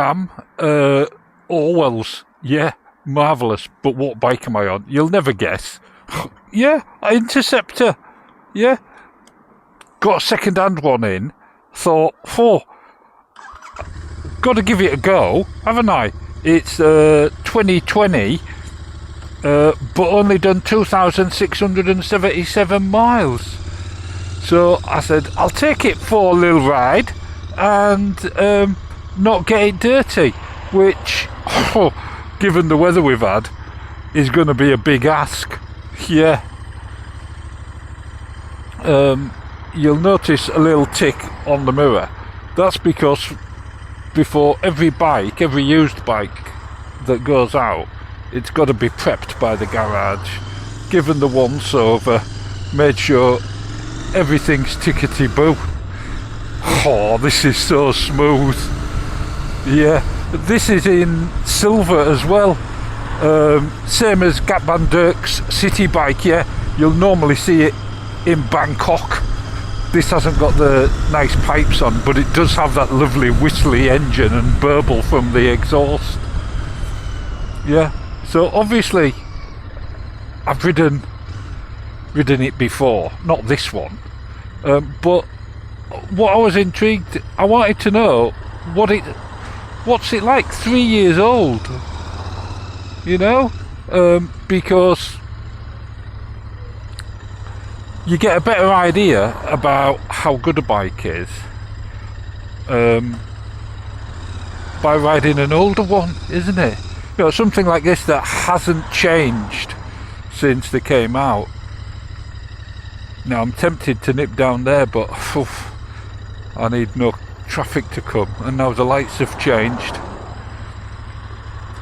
am. Orwell's. Yeah, marvellous. But what bike am I on? You'll never guess. Yeah, Interceptor. Yeah. Got a second-hand one in. Thought, got to give it a go, haven't I? It's 2020, but only done 2,677 miles. So I said, I'll take it for a little ride and not get it dirty, which, given the weather we've had, is going to be a big ask. Yeah. You'll notice a little tick on the mirror. That's because before every used bike that goes out, it's got to be prepped by the garage, given the once over, made sure everything's tickety-boo. Oh, this is so smooth. Yeah, this is in silver as well. Same as Gap Van Dirk's city bike, yeah. You'll normally see it in Bangkok. This hasn't got the nice pipes on, but it does have that lovely whistly engine and burble from the exhaust. Yeah, so obviously I've ridden it before, not this one. But what I was intrigued, I wanted to know what's it like 3 years old, you know, because you get a better idea about how good a bike is by riding an older one, isn't it? You know, something like this that hasn't changed since they came out. Now I'm tempted to nip down there, but I need no traffic to come, and now the lights have changed.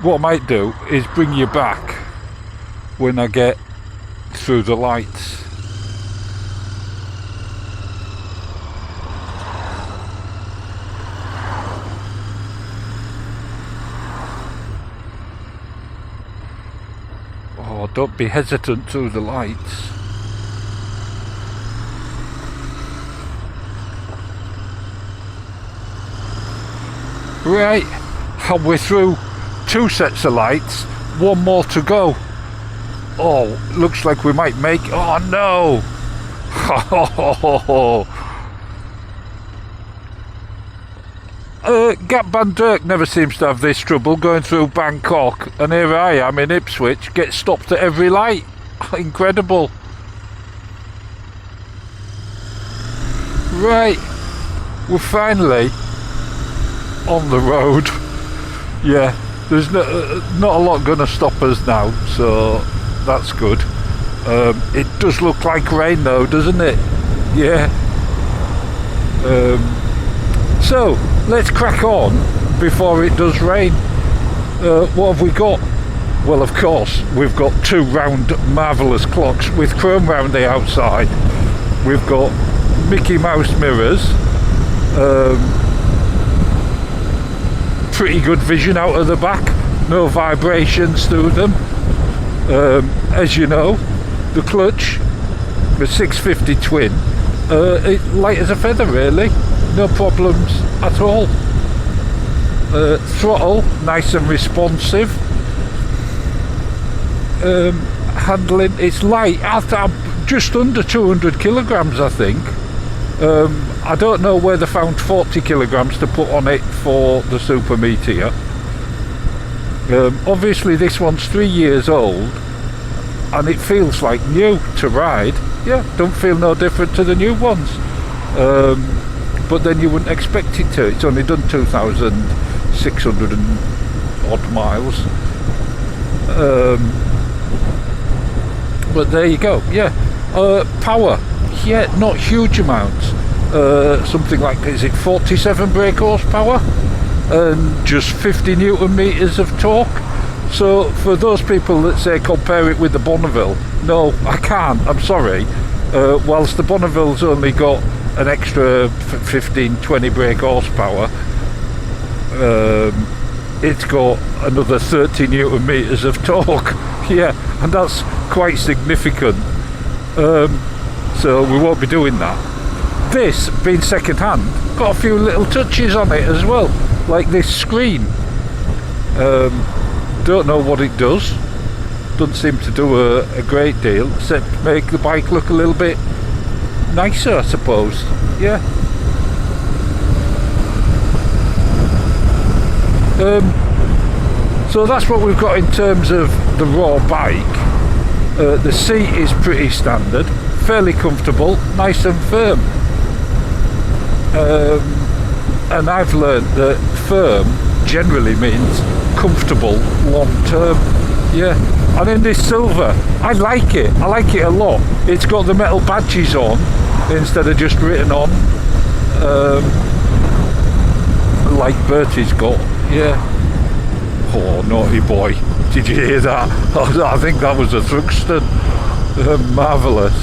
What I might do is bring you back when I get through the lights. Oh, don't be hesitant through the lights. Right, and we're through 2 sets of lights, 1 more to go. Oh, looks like we might make... Oh no! Gap Van Dirk never seems to have this trouble going through Bangkok, and here I am in Ipswich, get stopped at every light. Incredible. Right, we're finally on the road. Yeah, there's not a lot going to stop us now, so that's good. It does look like rain though, doesn't it? Yeah. So let's crack on before it does rain. What have we got? Well, of course, we've got 2 round marvellous clocks with chrome round the outside. We've got Mickey Mouse mirrors. Pretty good vision out of the back. No vibrations through them. As you know, the clutch, the 650 twin, it's light as a feather really. No problems at all. Throttle, nice and responsive. Handling, it's light, just under 200 kilograms I think. I don't know where they found 40 kilograms to put on it for the Super Meteor. Obviously this one's 3 years old and it feels like new to ride. Yeah, don't feel no different to the new ones. But then you wouldn't expect it to. It's only done 2,600 and odd miles. But there you go. Yeah. Power. Yeah, not huge amounts. Something like, is it 47 brake horsepower? And just 50 newton meters of torque. So for those people that say compare it with the Bonneville, no, I can't. I'm sorry. Whilst the Bonneville's only got an extra 15-20 brake horsepower, it's got another 30 newton meters of torque. Yeah, and that's quite significant. So we won't be doing that. This, being second hand, got a few little touches on it as well, like this screen. Don't know what it does. Doesn't seem to do a great deal, except make the bike look a little bit nicer, I suppose. Yeah. So that's what we've got in terms of the raw bike. The seat is pretty standard, fairly comfortable, nice and firm. And I've learned that firm generally means comfortable long term. Yeah. And in this silver, I like it a lot. It's got the metal badges on instead of just written on, like Bertie's got. Yeah. Oh, naughty boy. Did you hear that? I think that was a Thruxton. Marvellous.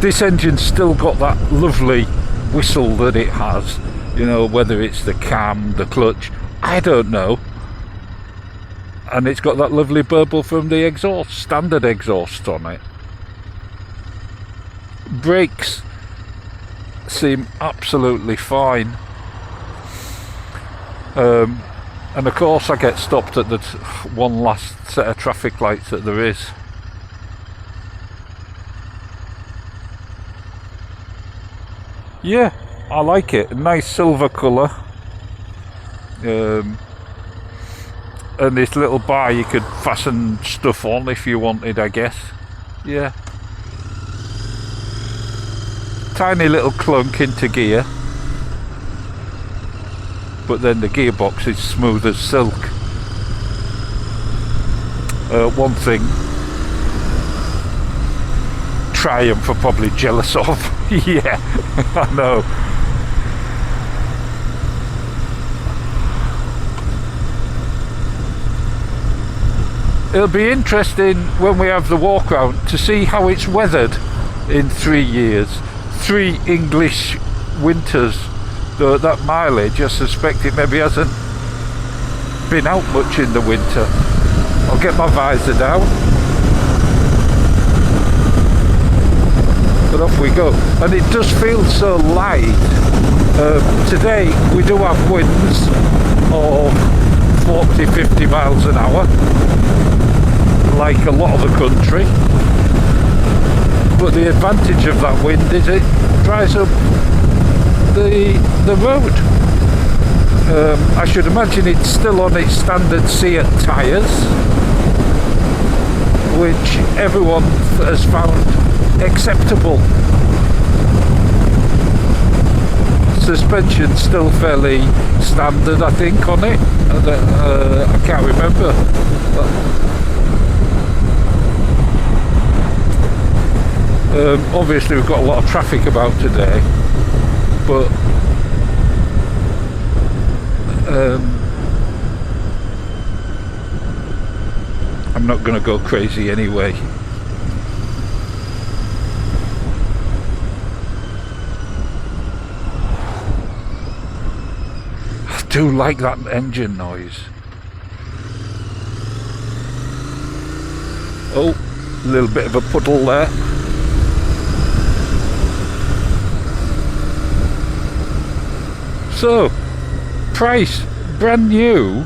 This engine's still got that lovely whistle that it has. You know, whether it's the cam, the clutch, I don't know. And it's got that lovely burble from the exhaust, standard exhaust on it. Brakes seem absolutely fine. And of course I get stopped at the one last set of traffic lights that there is. Yeah, I like it. A nice silver colour. And this little bar you could fasten stuff on if you wanted, I guess. Yeah. Tiny little clunk into gear. But then the gearbox is smooth as silk. One thing Triumph are probably jealous of. Yeah, I know. It'll be interesting when we have the walk round to see how it's weathered in 3 years. 3 English winters. Though that mileage, I suspect it maybe hasn't been out much in the winter. I'll get my visor down. But off we go. And it does feel so light. Today we do have winds of 40-50 miles an hour, like a lot of the country. But the advantage of that wind is it dries up the road. I should imagine it's still on its standard Seat tyres, which everyone has found acceptable. Suspension's still fairly standard, I think, on it. I can't remember. Obviously we've got a lot of traffic about today, but I'm not going to go crazy anyway. I do like that engine noise. Oh, a little bit of a puddle there. So, price, brand new.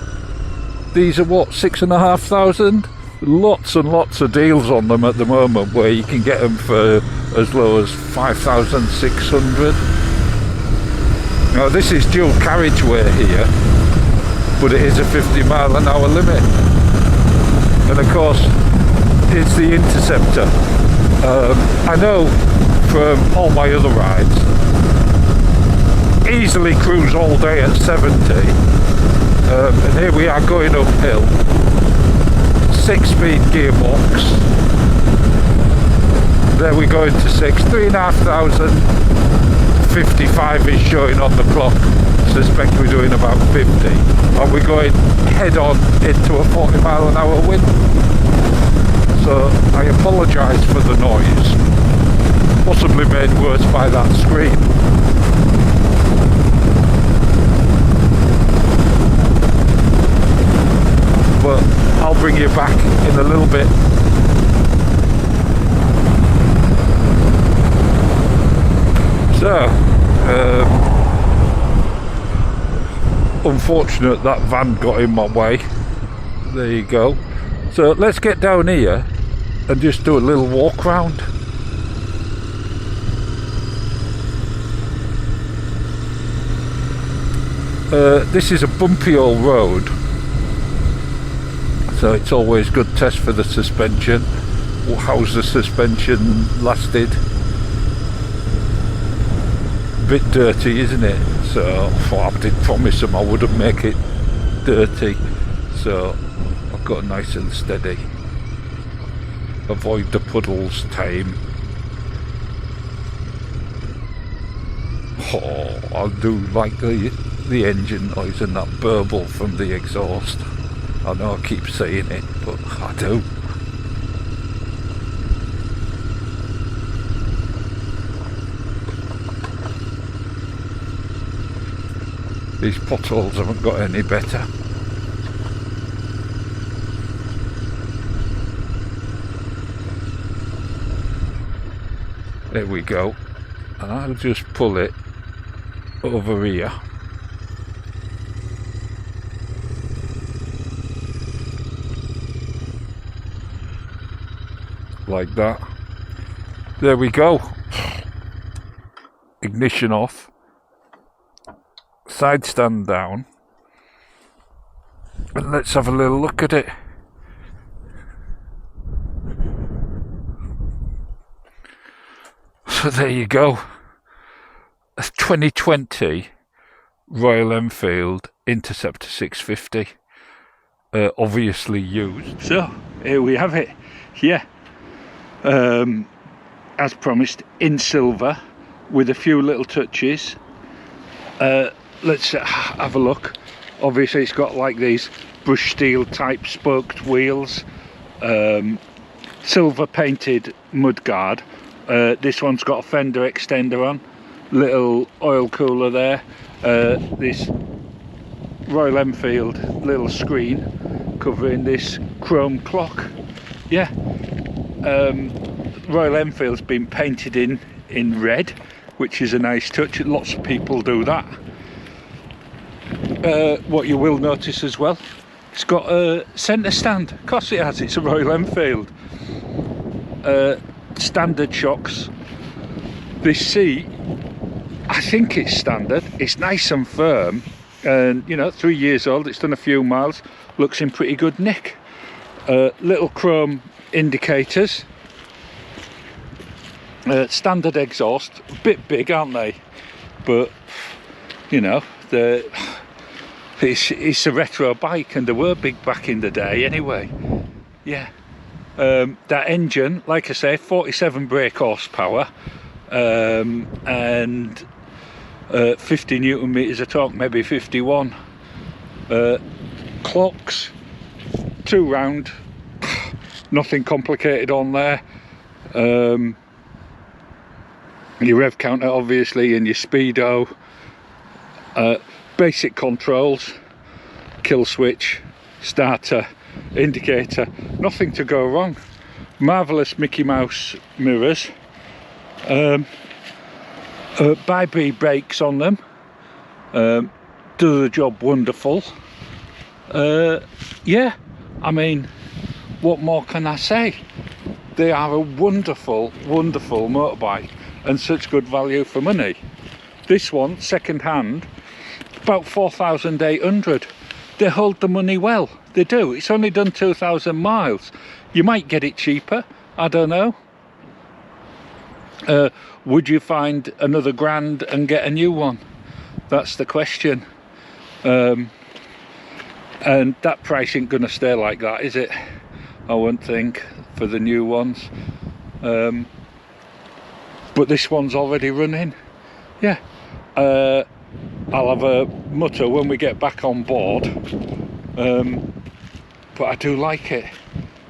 These are what, 6,500? Lots and lots of deals on them at the moment, where you can get them for as low as 5,600. Now this is dual carriageway here, but it is a 50-mile-an-hour limit. And of course, it's the Interceptor. I know from all my other rides, easily cruise all day at 70, and here we are going uphill. 6-speed gearbox. There we go into 6, 3,500. 55 is showing on the clock. Suspect we're doing about 50, and we're going head on into a 40-mile-an-hour wind. So I apologise for the noise, possibly made worse by that screen. But I'll bring you back in a little bit. So, unfortunate that van got in my way. There you go. So let's get down here and just do a little walk round. This is a bumpy old road, so it's always good test for the suspension. How's the suspension lasted? Bit dirty, isn't it? So I did promise them I wouldn't make it dirty, so I've got nice and steady. Avoid the puddles, tame. Oh, I do like the engine noise and that burble from the exhaust. I know I keep saying it, but I do. These potholes haven't got any better. There we go. And I'll just pull it over here. Like that. There we go. Ignition off. Side stand down. And let's have a little look at it. So there you go. A 2020 Royal Enfield Interceptor 650. Obviously used. So here we have it. Yeah. As promised, in silver with a few little touches. Let's have a look. Obviously it's got like these brush steel type spoked wheels, silver painted mudguard. This one's got a fender extender on, little oil cooler there, this Royal Enfield little screen covering this chrome clock. Yeah, Royal Enfield's been painted in red, which is a nice touch. Lots of people do that. What you will notice as well, it's got a centre stand. Of course it has, it's a Royal Enfield. Standard shocks. This seat, I think it's standard. It's nice and firm, and you know, 3 years old, it's done a few miles, looks in pretty good nick. Little chrome indicators. Standard exhaust, a bit big, aren't they? But you know, it's a retro bike, and they were big back in the day anyway. Yeah. That engine, like I say, 47 brake horsepower, and 50 newton meters of torque, maybe 51. Clocks, 2 round, nothing complicated on there. Your rev counter obviously, and your speedo. Basic controls, kill switch, starter, indicator, nothing to go wrong. Marvellous Mickey Mouse mirrors. Bi-B brakes on them. Do the job wonderful. Yeah, I mean, what more can I say? They are a wonderful, wonderful motorbike, and such good value for money. This one, second hand, about 4,800. They hold the money well, they do. It's only done 2,000 miles. You might get it cheaper, I don't know. Would you find another grand and get a new one? That's the question. And that price ain't gonna stay like that, is it? I wouldn't think, for the new ones. But this one's already running. Yeah. I'll have a mutter when we get back on board, but I do like it.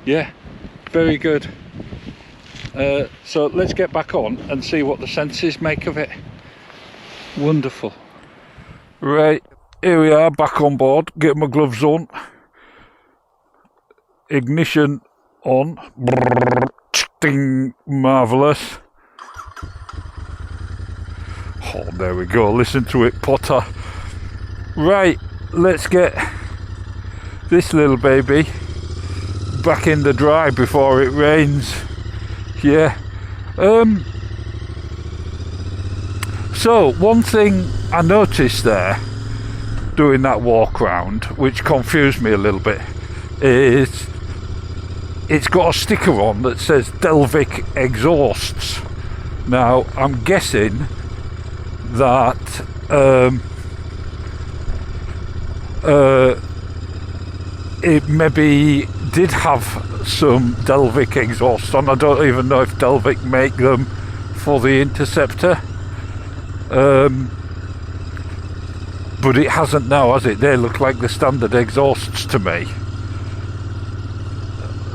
Yeah, very good. So let's get back on and see what the senses make of it. Wonderful. Right, here we are, back on board. Get my gloves on. Ignition on. Ding, marvellous. Oh, there we go. Listen to it, Potter. Right, let's get this little baby back in the dry before it rains. Yeah. So, one thing I noticed there, doing that walk round, which confused me a little bit, is it's got a sticker on that says Delvic Exhausts. Now, I'm guessing that it maybe did have some Delvic exhausts on. I don't even know if Delvic make them for the Interceptor. But it hasn't now, has it? They look like the standard exhausts to me.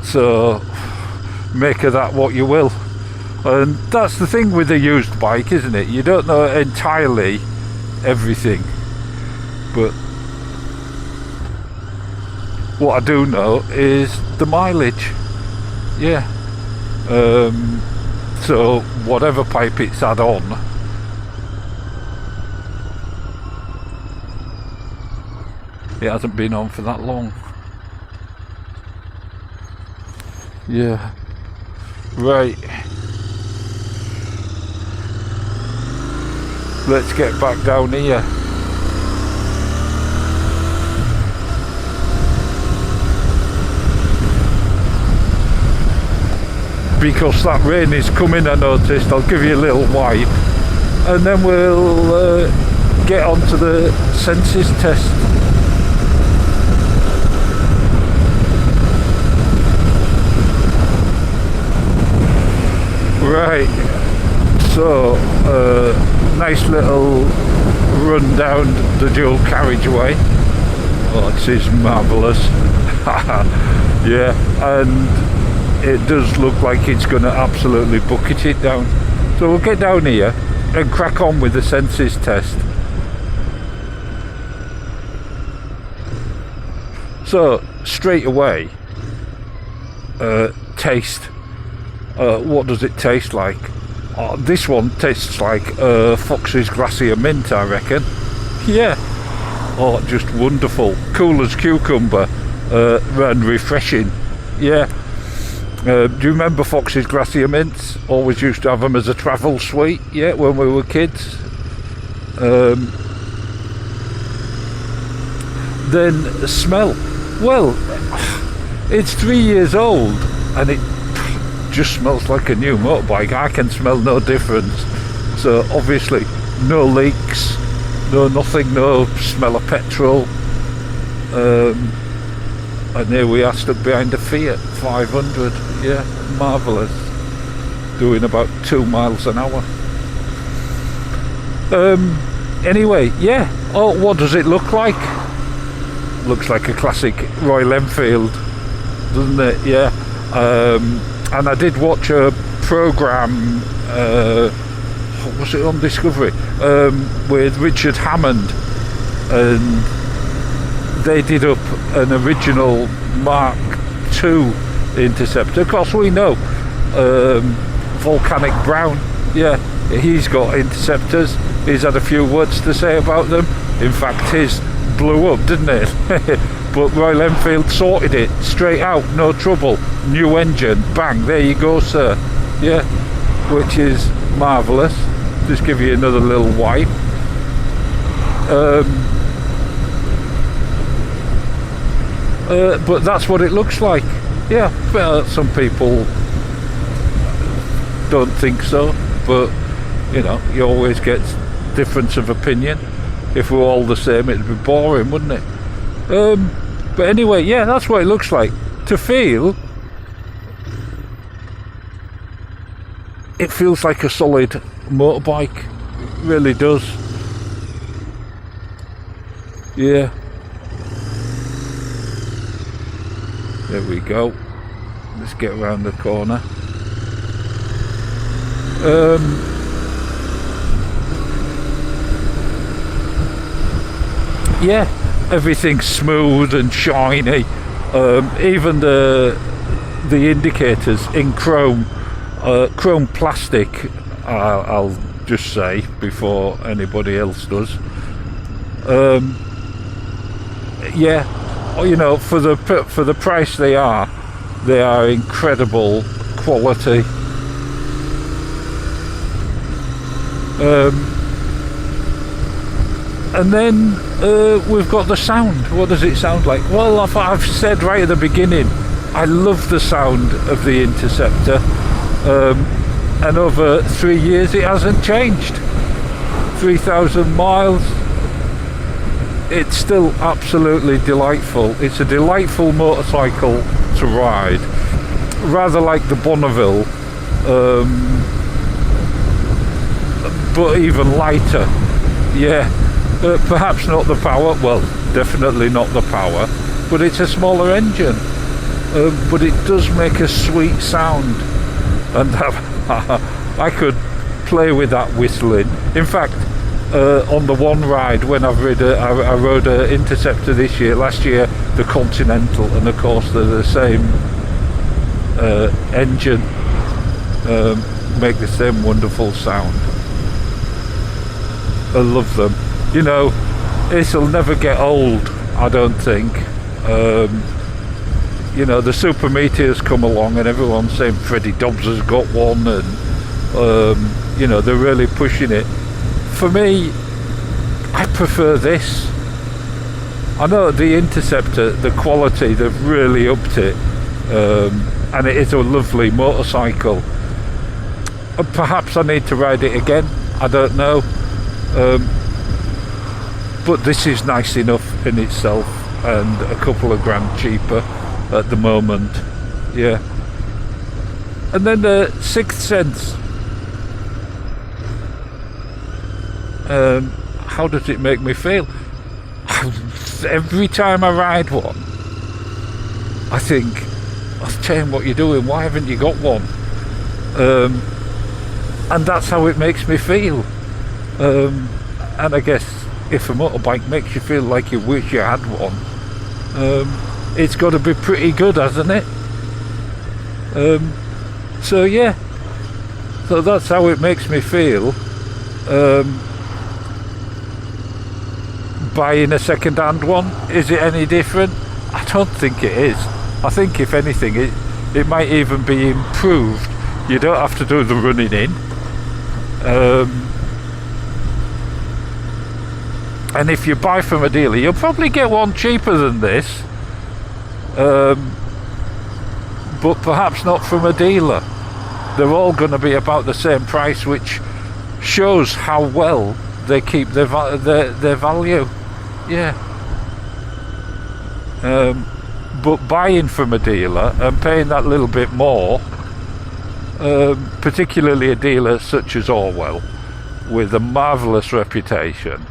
So, make of that what you will. And that's the thing with a used bike, isn't it? You don't know entirely everything. But what I do know is the mileage. Yeah. So, whatever pipe it's had on, it hasn't been on for that long. Yeah. Right. Let's get back down here. Because that rain is coming, I noticed. I'll give you a little wipe. And then we'll get on to the senses test. Right, so nice little run down the dual carriageway. Oh, this is marvellous. Yeah, and it does look like it's going to absolutely bucket it down. So we'll get down here and crack on with the senses test. So, straight away, taste. What does it taste like? This one tastes like Fox's Glacier Mint, I reckon. Yeah. Oh, just wonderful. Cool as cucumber and refreshing. Yeah. Do you remember Fox's Glacier Mints? Always used to have them as a travel sweet, yeah, when we were kids. Then smell. Well, it's 3 years old and it just smells like a new motorbike. I can smell no difference. So obviously no leaks, no nothing, no smell of petrol. And here we are stuck behind a Fiat 500. Yeah, marvellous. Doing about 2 miles an hour. Anyway, yeah. Oh, what does it look like? Looks like a classic Royal Enfield, doesn't it? Yeah. And I did watch a programme, what was it, on Discovery, with Richard Hammond, and they did up an original Mark II Interceptor. Of course we know Volcanic Brown, yeah, he's got Interceptors. He's had a few words to say about them. In fact, his blew up, didn't it? But Royal Enfield sorted it straight out, no trouble. New engine, bang, there you go, sir. Yeah, which is marvellous. Just give you another little wipe. But that's what it looks like. Yeah, some people don't think so, but you know, you always get difference of opinion. If we're all the same, it'd be boring, wouldn't it? But anyway, yeah, that's what it looks like. To feel, it feels like a solid motorbike. It really does. Yeah. There we go. Let's get around the corner. Yeah, everything's smooth and shiny. Even the indicators in chrome plastic. I'll just say before anybody else does. Yeah, you know, for the price they are incredible quality. And then we've got the sound. What does it sound like? Well, I've said right at the beginning, I love the sound of the Interceptor, and over 3 years it hasn't changed. 3,000 miles, it's still absolutely delightful. It's a delightful motorcycle to ride, rather like the Bonneville, but even lighter. Yeah, perhaps not the power, well, definitely not the power, but it's a smaller engine, but it does make a sweet sound, and I could play with that whistling. In fact, on the one ride when I rode an Interceptor this year, last year the Continental, and of course they're the same engine, make the same wonderful sound. I love them. You know, this'll never get old, I don't think. You know, the Super Meteors come along and everyone's saying Freddie Dobbs has got one, and you know, they're really pushing it. For me, I prefer this. I know the Interceptor, the quality, they've really upped it, and it is a lovely motorcycle. Perhaps I need to ride it again, I don't know. But this is nice enough in itself, and a couple of grand cheaper at the moment. Yeah. And then the 6th Sense. How does it make me feel? Every time I ride one, I think, oh, Shane, what you're doing, why haven't you got one? And that's how it makes me feel. And I guess if a motorbike makes you feel like you wish you had one, it's got to be pretty good, hasn't it? So yeah, so that's how it makes me feel. Buying a second-hand one, is it any different? I don't think it is. I think if anything, it might even be improved. You don't have to do the running in. And if you buy from a dealer, you'll probably get one cheaper than this, but perhaps not from a dealer. They're all going to be about the same price, which shows how well they keep their value. Yeah. But buying from a dealer and paying that little bit more, particularly a dealer such as Orwell, with a marvellous reputation,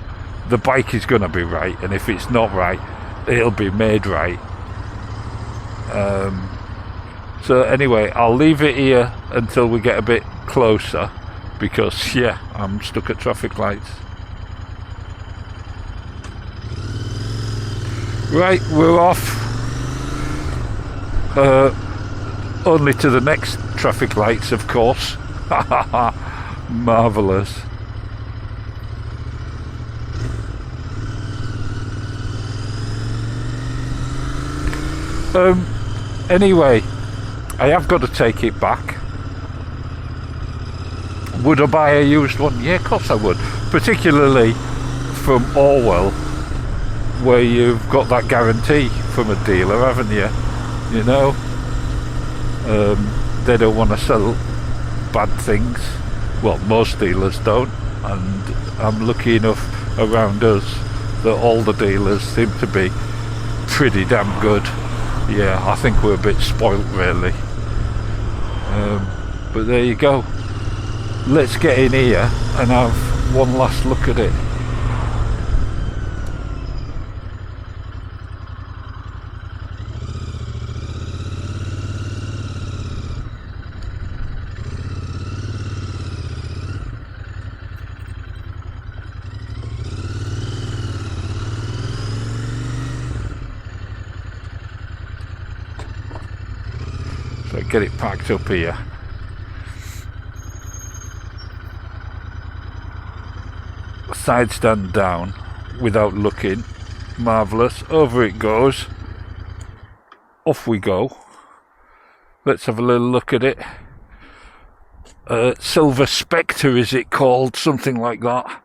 the bike is going to be right, and if it's not right, it'll be made right. So anyway, I'll leave it here until we get a bit closer, because yeah, I'm stuck at traffic lights. Right, we're off. Only to the next traffic lights, of course. Marvellous. Anyway, I have got to take it back. Would I buy a used one? Yeah, of course I would. Particularly from Orwell, where you've got that guarantee from a dealer, haven't you? You know, they don't want to sell bad things. Well, most dealers don't, and I'm lucky enough around us that all the dealers seem to be pretty damn good. Yeah, I think we're a bit spoilt, really. But there you go. Let's get in here and have one last look at it. Get it packed up here. side stand down without looking. Marvellous. Over it goes. Off we go. Let's have a little look at it. Silver Spectre, is it called? Something like that.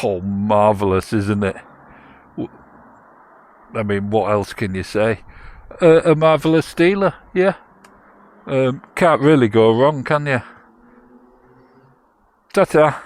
Oh, marvellous, isn't it? I mean, what else can you say? A marvellous dealer, yeah. Can't really go wrong, can you? Ta-ta.